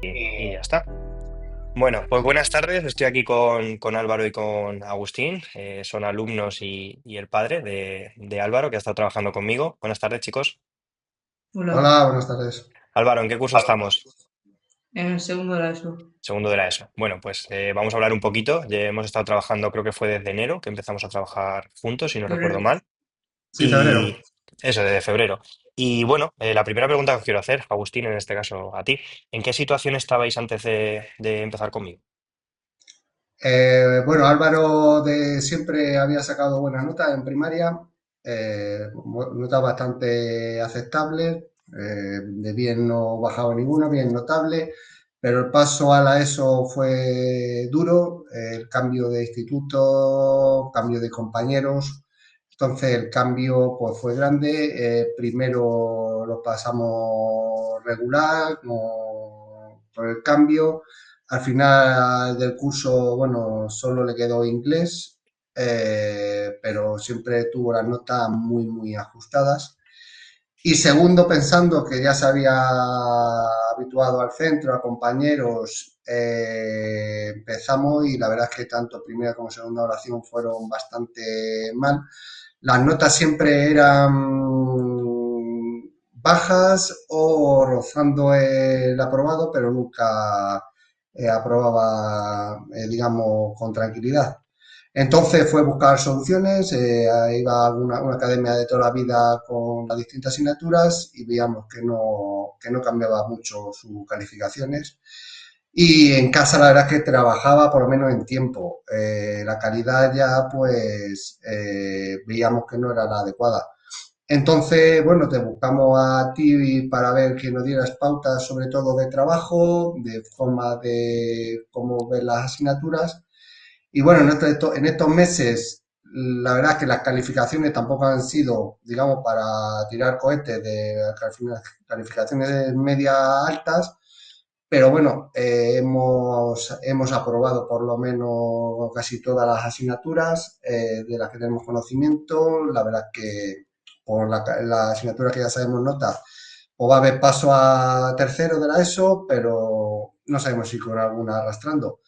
Y ya está. Bueno, pues buenas tardes. Estoy aquí con Álvaro y con Agustín. Son alumnos y el padre de Álvaro, que ha estado trabajando conmigo. Buenas tardes, chicos. Hola, Hola, buenas tardes. Álvaro, ¿en qué curso estamos? en el segundo de la ESO. Segundo de la ESO. Bueno, pues vamos a hablar un poquito. Ya hemos estado trabajando, creo que fue desde enero que empezamos a trabajar juntos, si no recuerdo Febrero. mal. Sí, febrero. Y eso, desde febrero. Y bueno, la primera pregunta que os quiero hacer, Agustín, en este caso a ti, ¿en qué situación estabais antes de empezar conmigo? Bueno, Álvaro de siempre había sacado buenas notas en primaria, notas bastante aceptables, de bien no bajaba ninguna, bien notable, pero el paso a la ESO fue duro, el cambio de instituto, cambio de compañeros, entonces el cambio pues fue grande, primero lo pasamos regular, por el cambio. Al final del curso, bueno, solo le quedó inglés, pero siempre tuvo las notas muy, muy ajustadas. Y segundo, pensando que ya se había habituado al centro, a compañeros, empezamos y la verdad es que tanto primera como segunda oración fueron bastante mal. Las notas siempre eran bajas o rozando el aprobado, pero nunca aprobaba, digamos, con tranquilidad. Entonces fue buscar soluciones, iba a una academia de toda la vida con las distintas asignaturas y veíamos que no cambiaba mucho sus calificaciones. Y en casa la verdad es que trabajaba por lo menos en tiempo. La calidad ya pues veíamos que no era la adecuada. Entonces, bueno, te buscamos a ti para ver que nos dieras pautas sobre todo de trabajo, de forma de cómo ver las asignaturas y bueno, en estos meses, la verdad es que las calificaciones tampoco han sido, digamos, para tirar cohetes de calificaciones media altas, pero bueno, hemos aprobado por lo menos casi todas las asignaturas de las que tenemos conocimiento. La verdad es que por la asignatura que ya sabemos nota, o va a haber paso a tercero de la ESO, pero no sabemos si con alguna arrastrando.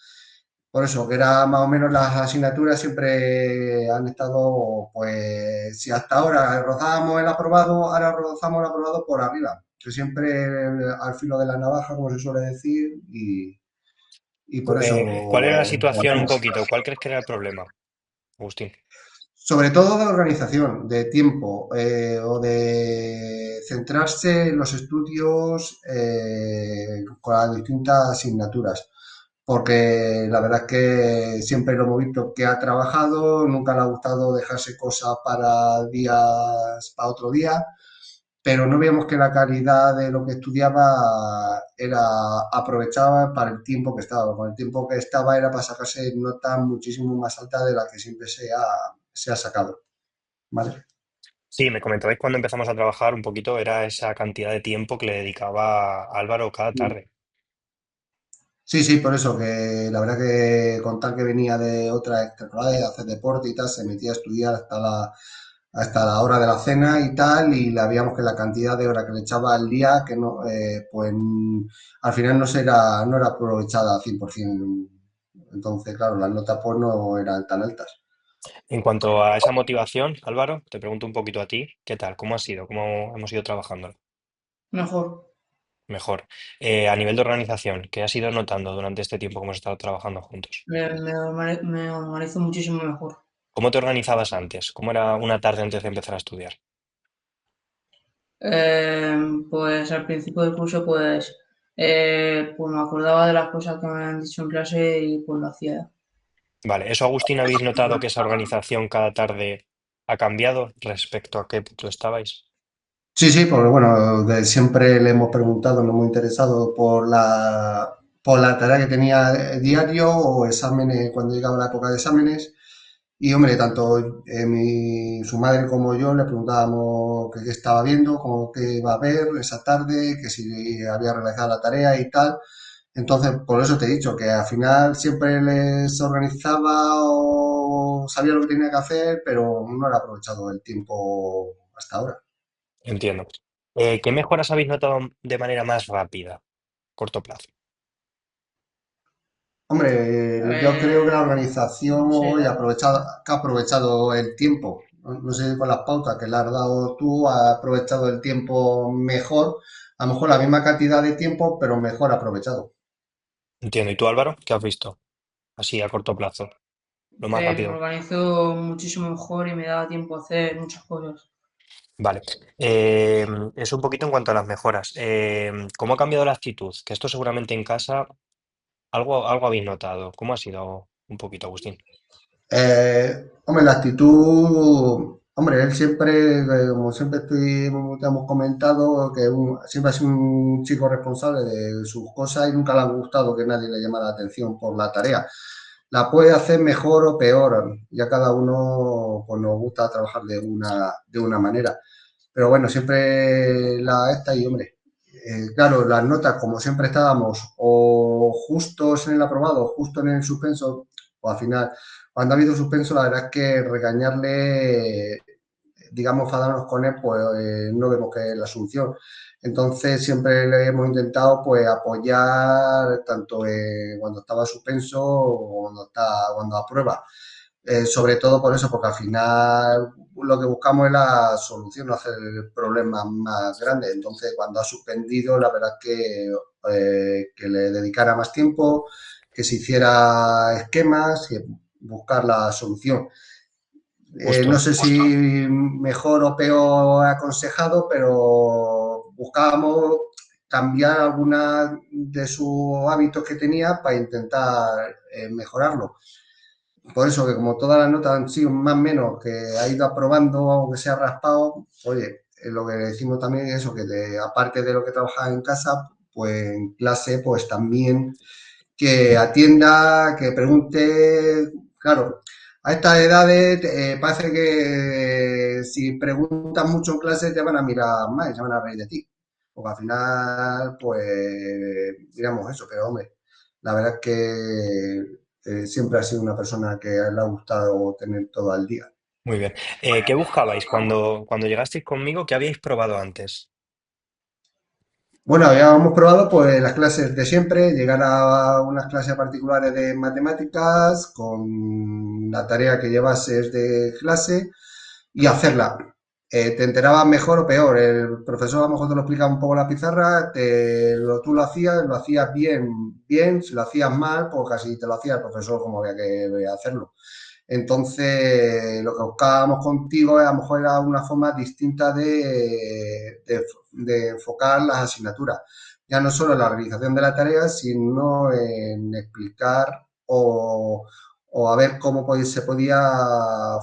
Por eso, que era más o menos las asignaturas siempre han estado, pues, si hasta ahora rozábamos el aprobado, ahora rozamos el aprobado por arriba. Que siempre al filo de la navaja, como se suele decir, y por eso ¿Cuál era la situación un aguantamos. poquito? ¿Cuál crees que era el problema, Agustín? Sobre todo de organización, de tiempo o de centrarse en los estudios con las distintas asignaturas. Porque la verdad es que siempre lo hemos visto que ha trabajado, nunca le ha gustado dejarse cosas para días, para otro día, pero no veíamos que la calidad de lo que estudiaba era aprovechaba para el tiempo que estaba. Con el tiempo que estaba era para sacarse notas muchísimo más altas de las que siempre se ha sacado. ¿Vale? Sí, me comentabais cuando empezamos a trabajar un poquito, era esa cantidad de tiempo que le dedicaba Álvaro cada tarde. Sí, sí, por eso que la verdad que con tal que venía de otra extracurricular, de hacer deporte y tal, se metía a estudiar hasta la hora de la cena y tal, y la veíamos que la cantidad de horas que le echaba al día, que no, pues al final no era aprovechada al 100%. Entonces, claro, las notas pues no eran tan altas. En cuanto a esa motivación, Álvaro, te pregunto un poquito a ti, ¿qué tal? ¿Cómo ha sido? ¿Cómo hemos ido trabajando? Mejor. Mejor. A nivel de organización, ¿qué has ido notando durante este tiempo que hemos estado trabajando juntos? Me organizo muchísimo mejor. ¿Cómo te organizabas antes? ¿Cómo era una tarde antes de empezar a estudiar? Eh, pues al principio del curso, pues me acordaba de las cosas que me han dicho en clase y pues lo hacía. Vale, ¿eso, Agustín, habéis notado que esa organización cada tarde ha cambiado respecto a que tú estabais? Sí, sí, porque bueno, siempre le hemos preguntado, nos hemos interesado por la tarea que tenía diario o exámenes cuando llegaba la época de exámenes. Y hombre, tanto su madre como yo le preguntábamos qué estaba viendo, cómo qué iba a ver esa tarde, que si había realizado la tarea y tal. Entonces, por eso te he dicho que al final siempre les organizaba o sabía lo que tenía que hacer, pero no era aprovechado el tiempo hasta ahora. Entiendo. ¿Qué mejoras habéis notado de manera más rápida, corto plazo? Hombre, yo creo que la organización Sí, hoy que ha aprovechado el tiempo. No sé con las pautas que le has dado tú, ha aprovechado el tiempo mejor, a lo mejor la misma cantidad de tiempo, pero mejor aprovechado. Entiendo. ¿Y tú, Álvaro? ¿Qué has visto? Así a corto plazo, lo más me rápido. organizo muchísimo mejor y me da tiempo a hacer muchas cosas. Vale. Es un poquito en cuanto a las mejoras. ¿Cómo ha cambiado la actitud? Que esto seguramente en casa algo habéis notado. ¿Cómo ha sido un poquito, Agustín? Hombre, la actitud, hombre, él siempre, como siempre te hemos comentado, que siempre ha sido un chico responsable de sus cosas y nunca le ha gustado que nadie le llamara la atención por la tarea. La puede hacer mejor o peor, ya cada uno pues, nos gusta trabajar de una manera. Pero bueno, siempre la esta y hombre, claro, las notas como siempre estábamos o justos en el aprobado o justo en el suspenso, o al final, cuando ha habido suspenso, la verdad es que regañarle, digamos, enfadarnos con él, pues no vemos que es la solución. Entonces siempre le hemos intentado pues apoyar tanto cuando estaba suspenso o cuando aprueba. Sobre todo por eso, porque al final lo que buscamos es la solución, no hacer el problema más grande. Entonces, cuando ha suspendido, la verdad es que le dedicara más tiempo, que se hiciera esquemas y buscar la solución. No Justo. sé si mejor o peor aconsejado, pero buscábamos cambiar algunas de sus hábitos que tenía para intentar mejorarlo. Por eso que como todas las notas han sido más o menos que ha ido aprobando aunque se ha raspado, oye, lo que decimos también es eso, que aparte de lo que trabaja en casa, pues en clase, pues también que atienda, que pregunte, claro, a estas edades parece que si preguntas mucho en clase te van a mirar más, se van a reír de ti. Porque al final, pues, digamos eso, pero hombre, la verdad es que siempre ha sido una persona que le ha gustado tener todo al día. Muy bien. ¿Qué buscabais cuando llegasteis conmigo? ¿Qué habíais probado antes? Bueno, habíamos probado pues las clases de siempre, llegar a unas clases particulares de matemáticas con la tarea que llevases de clase y hacerla. Te enterabas mejor o peor. El profesor a lo mejor te lo explicaba un poco en la pizarra, tú lo hacías bien, bien, si lo hacías mal, pues casi te lo hacía el profesor como había que hacerlo. Entonces, lo que buscábamos contigo a lo mejor era una forma distinta de enfocar las asignaturas. Ya no solo en la realización de la tarea, sino en explicar o a ver cómo se podía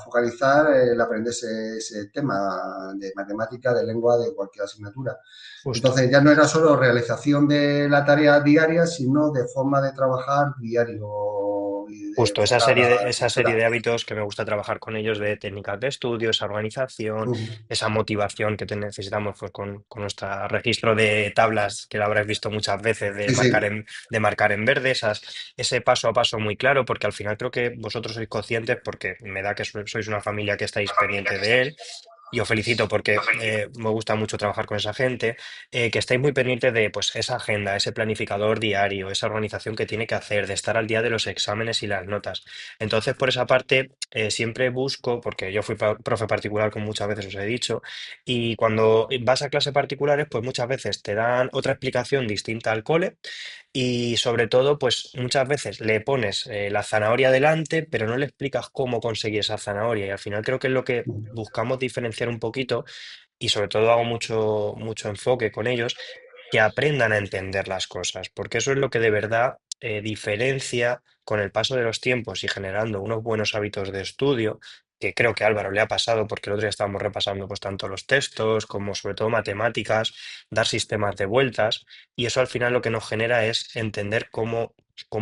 focalizar el aprender ese tema de matemática, de lengua, de cualquier asignatura. Justo. Entonces ya no era solo realización de la tarea diaria, sino de forma de trabajar diario y de Justo, enfocar la esa serie asignatura. de hábitos que me gusta trabajar con ellos, de técnicas de estudio, esa organización, Ujú. esa motivación que necesitamos pues, con nuestro registro de tablas, que lo habrás visto muchas veces, Sí, sí. de marcar en verde, ese paso a paso muy claro, porque al final creo que vosotros sois conscientes, porque me da que sois una familia que estáis pendiente de él. Y os felicito porque me gusta mucho trabajar con esa gente, que estáis muy pendientes de pues, esa agenda, ese planificador diario, esa organización que tiene que hacer, de estar al día de los exámenes y las notas. Entonces, por esa parte, siempre busco, porque yo fui profe particular, como muchas veces os he dicho, y cuando vas a clases particulares, pues muchas veces te dan otra explicación distinta al cole y sobre todo, pues muchas veces le pones la zanahoria delante, pero no le explicas cómo conseguir esa zanahoria. Y al final creo que es lo que buscamos diferenciar un poquito y sobre todo hago mucho enfoque con ellos, que aprendan a entender las cosas, porque eso es lo que de verdad diferencia con el paso de los tiempos y generando unos buenos hábitos de estudio, que creo que a Álvaro le ha pasado, porque el otro día estábamos repasando pues tanto los textos como sobre todo matemáticas, dar sistemas de vueltas, y eso al final lo que nos genera es entender cómo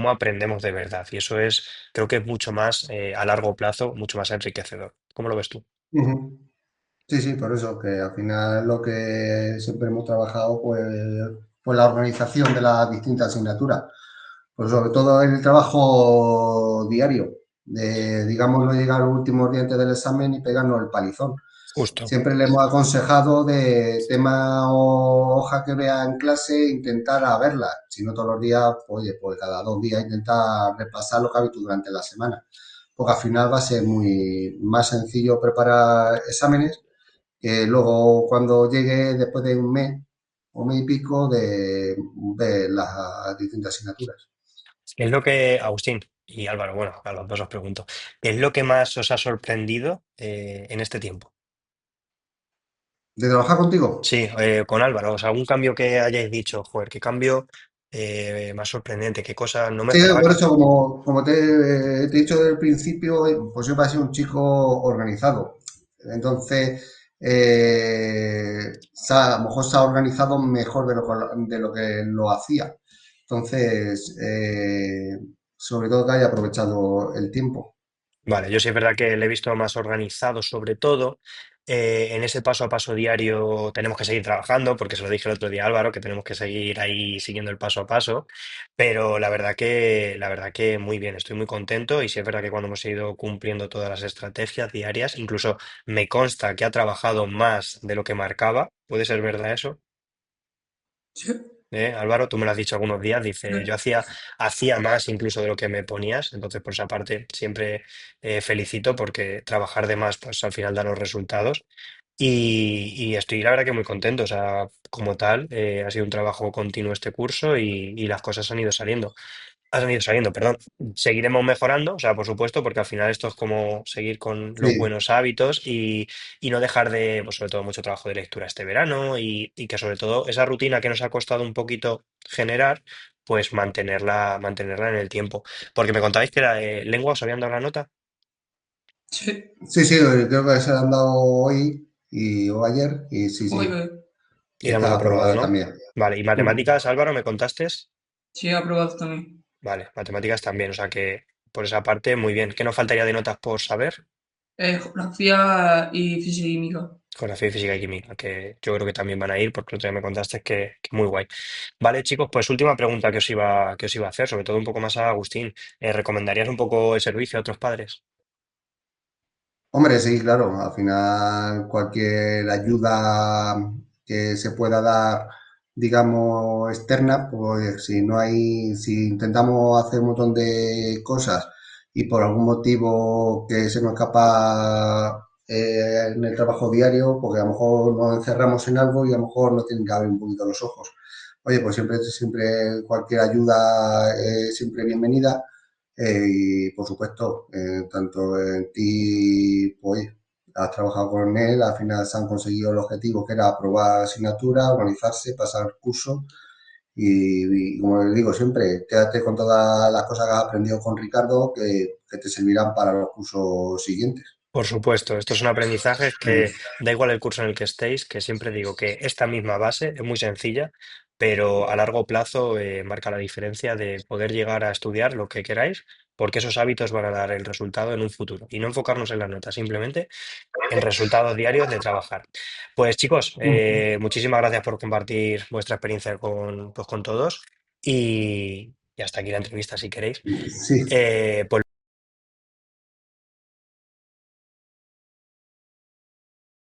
aprendemos de verdad, y eso es, creo que es mucho más a largo plazo, mucho más enriquecedor. ¿Cómo lo ves tú? Ujú. Sí, sí, por eso que al final es lo que siempre hemos trabajado, pues la organización de las distintas asignaturas. Pues sobre todo el trabajo diario, de, digamos, no llegar a los últimos días antes del examen y pegarnos el palizón. justo. Siempre le hemos aconsejado de tema o hoja que vea en clase, intentar a verla. Si no todos los días, pues, oye, pues cada 2 días intentar repasar lo que ha visto durante la semana. Porque al final va a ser muy más sencillo preparar exámenes que luego cuando llegue después de un mes o mes y pico de ver las distintas asignaturas. ¿Qué es lo que, Agustín y Álvaro, bueno, a los dos os pregunto, ¿qué es lo que más os ha sorprendido en este tiempo? ¿De trabajar contigo? Sí, con Álvaro, o sea, algún cambio que hayáis dicho, joder, qué cambio más sorprendente, qué cosa no me Sí, esperaba por que... eso, como te he dicho desde el principio, pues siempre ha sido un chico organizado. Entonces, a lo mejor se ha organizado mejor de lo que lo hacía. Entonces, sobre todo que haya aprovechado el tiempo. Vale, yo sí es verdad que le he visto más organizado, sobre todo en ese paso a paso diario tenemos que seguir trabajando, porque se lo dije el otro día a Álvaro, que tenemos que seguir ahí siguiendo el paso a paso, pero la verdad que muy bien, estoy muy contento y sí es verdad que cuando hemos ido cumpliendo todas las estrategias diarias, incluso me consta que ha trabajado más de lo que marcaba, ¿puede ser verdad eso? Sí, Álvaro, tú me lo has dicho algunos días, dice, yo sí. hacía más incluso de lo que me ponías, entonces por esa parte siempre felicito porque trabajar de más pues al final da los resultados y estoy la verdad que muy contento, o sea, como tal, ha sido un trabajo continuo este curso y las cosas han ido saliendo. Han ido saliendo, perdón. Seguiremos mejorando, o sea, por supuesto, porque al final esto es como seguir con los Sí, buenos hábitos y no dejar de, pues sobre todo, mucho trabajo de lectura este verano y que sobre todo esa rutina que nos ha costado un poquito generar, pues mantenerla en el tiempo. Porque me contabais que era de lengua, os habían dado la nota sí, sí, creo que se lo han dado hoy o ayer, y sí, Uy, sí, uy. y y la hemos está aprobado, aprobada ¿no? también. Vale, y Ujú. matemáticas, Álvaro, ¿me contaste? Sí, aprobado también. Vale, matemáticas también, o sea que por esa parte, muy bien. ¿Qué nos faltaría de notas por saber? Geografía y física y química. Geografía y física y química, que yo creo que también van a ir, porque el otro día me contaste que muy guay. Vale, chicos, pues última pregunta que os iba a hacer, sobre todo un poco más a Agustín. ¿Recomendarías un poco el servicio a otros padres? Hombre, sí, claro, al final cualquier ayuda que se pueda dar, digamos, externa, pues si intentamos hacer un montón de cosas y por algún motivo que se nos escapa en el trabajo diario, porque a lo mejor nos encerramos en algo y a lo mejor nos tienen que abrir un poquito los ojos. Oye, pues siempre cualquier ayuda es siempre bienvenida y por supuesto, tanto en ti, pues has trabajado con él, al final se han conseguido el objetivo que era aprobar asignatura, organizarse, pasar el curso y como les digo siempre, quédate con todas las cosas que has aprendido con Ricardo que te servirán para los cursos siguientes. Por supuesto, estos son aprendizajes que da igual el curso en el que estéis, que siempre digo que esta misma base es muy sencilla, pero a largo plazo marca la diferencia de poder llegar a estudiar lo que queráis, porque esos hábitos van a dar el resultado en un futuro. Y no enfocarnos en las notas, simplemente en resultados diarios de trabajar. Pues chicos, muchísimas gracias por compartir vuestra experiencia con todos y hasta aquí la entrevista si queréis. Sí, Pues